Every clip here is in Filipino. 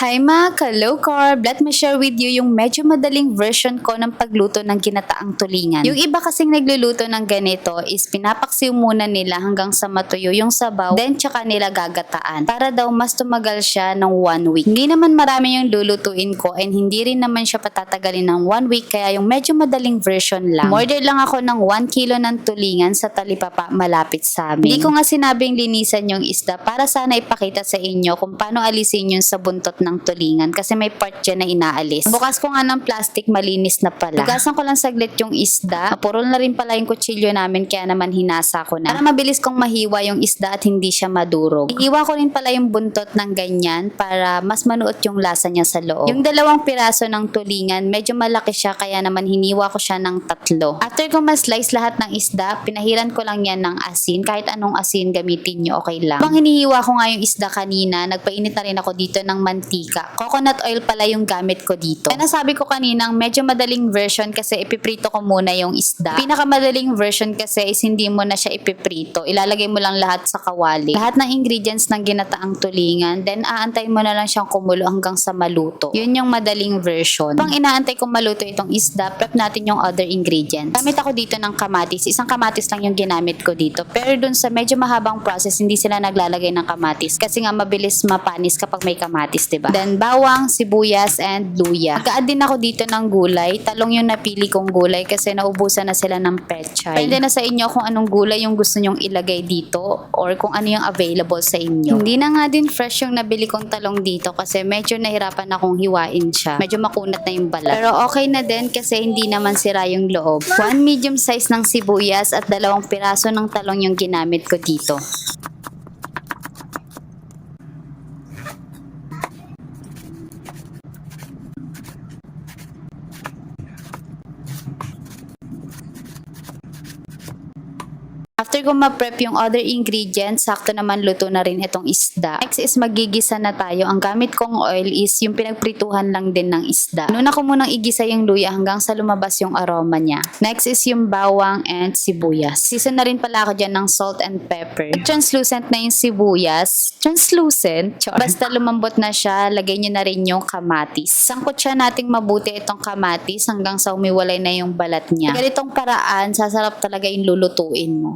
Hi mga ka-low carb! Let me share with you yung medyo madaling version ko ng pagluto ng ginataang tulingan. Yung iba kasing nagluluto ng ganito is pinapaksiw muna nila hanggang sa matuyo yung sabaw, then tsaka nila gagataan. Para daw mas tumagal siya ng 1 week. Hindi naman marami yung lulutuin ko and hindi rin naman siya patatagalin ng 1 week kaya yung medyo madaling version lang. Order lang ako ng 1 kilo ng tulingan sa Talipapa malapit sa amin. Hindi ko nga sinabing linisan yung isda para sana ipakita sa inyo kung paano alisin yun sa buntot ng tulingan kasi may part dyan na inaalis. Bukas ko nga ng plastic, malinis na pala. Hugasan ko lang saglit yung isda. Napurol na rin pala yung kutsilyo namin kaya naman hinasa ko na. Para mabilis kong mahiwa yung isda at hindi siya madurog. Ihiwa ko rin pala yung buntot ng ganyan para mas manuot yung lasa niya sa loob. Yung 2 piraso ng tulingan, medyo malaki siya kaya naman hiniwa ko siya ng 3. After ko ma-slice lahat ng isda, pinahiran ko lang yan ng asin. Kahit anong asin gamitin nyo, okay lang. Habang hinihiwa ko nga yung isda kanina, nagpainit na rin ako dito ng mantika. Coconut oil pala yung gamit ko dito. Kaya nasabi ko kaninang medyo madaling version kasi ipiprito ko muna yung isda. Pinakamadaling version kasi is hindi mo na siya ipiprito. Ilalagay mo lang lahat sa kawali. Lahat ng ingredients ng ginataang tulingan, then aantay mo na lang siyang kumulo hanggang sa maluto. Yun yung madaling version. Habang inaantay kong maluto itong isda, prep natin yung other ingredients. Gamit ako dito ng kamatis. Isang kamatis lang yung ginamit ko dito. Pero dun sa medyo mahabang process, hindi sila naglalagay ng kamatis. Kasi nga mabilis mapanis kapag may kamatis, diba? Then bawang, sibuyas, and luya. Mag-a-add din ako dito ng gulay. Talong yung napili kong gulay kasi naubusan na sila ng pechay. Pwede na sa inyo kung anong gulay yung gusto nyong ilagay dito or kung ano yung available sa inyo. Hindi na nga din fresh yung nabili kong talong dito kasi medyo nahirapan akong hiwain siya. Medyo makunat na yung balat. Pero okay na din kasi hindi naman sira yung loob. 1 medium size ng sibuyas at 2 piraso ng talong yung ginamit ko dito. After ko ma-prep yung other ingredients, sakto naman luto na rin itong isda. Next is magigisa na tayo. Ang gamit kong oil is yung pinagprituhan lang din ng isda. Una ko munang igisa yung luya hanggang sa lumabas yung aroma niya. Next is yung bawang and sibuyas. Season na rin pala ako dyan ng salt and pepper. Translucent na yung sibuyas. Translucent? Char. Basta lumambot na siya, lagay nyo na rin yung kamatis. Sangkot siya nating mabuti itong kamatis hanggang sa umiwalay na yung balat niya. Sa ganitong paraan, sasarap talaga yung lulutuin mo.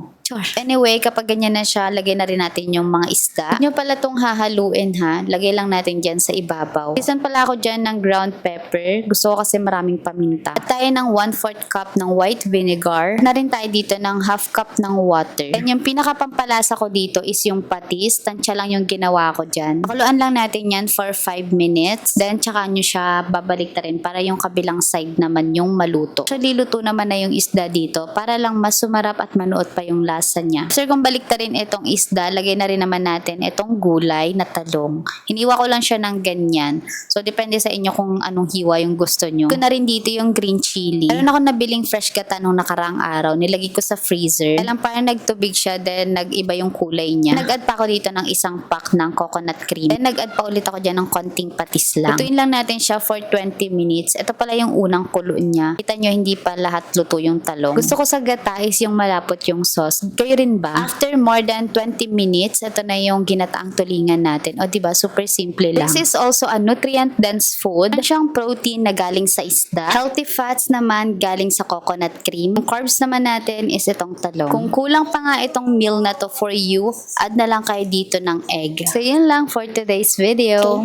Anyway, kapag ganyan na siya, lagay na rin natin yung mga isda. Huwag nyo pala itong hahaluin ha. Lagay lang natin dyan sa ibabaw. Season pala ako dyan ng ground pepper. Gusto ko kasi maraming paminta. At tayo ng 1/4 cup ng white vinegar. Na rin tayo dito ng 1/2 cup ng water. And yung pinakapampalasa ko dito is yung patis. Tansya lang yung ginawa ko dyan. Pakuluan lang natin yan for 5 minutes. Then tsaka nyo siya babalik na rin para yung kabilang side naman yung maluto. So, liluto naman na yung isda dito para lang mas sumarap at manuot pa yung lasa niya. Sir, kung baliktarin itong isda, lagay na rin naman natin itong gulay na talong. Hiniwa ko lang siya ng ganyan. So, depende sa inyo kung anong hiwa yung gusto nyo. Ito na rin dito yung green chili. Meron ako nabiling fresh gata nung nakaraang araw. Nilagay ko sa freezer. Alam, parang nagtubig siya, then nag-iba yung kulay niya. Nag-add pa ako dito ng isang pack ng coconut cream. Then nag-add pa ulit ako dyan ng konting patis lang. Lutuin lang natin siya for 20 minutes. Ito pala yung unang kulo niya. Kita nyo, hindi pa lahat luto yung talong. Gusto ko sa gata is yung malapot yung sauce. Kayo rin ba? After more than 20 minutes, ito na yung ginataang tulingan natin. O diba, super simple lang. This is also a nutrient-dense food. Siyang protein na galing sa isda. Healthy fats naman galing sa coconut cream. Ang carbs naman natin is itong talong. Kung kulang pa nga itong meal na to for you, add na lang kayo dito ng egg. So, yun lang for today's video.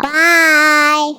Bye.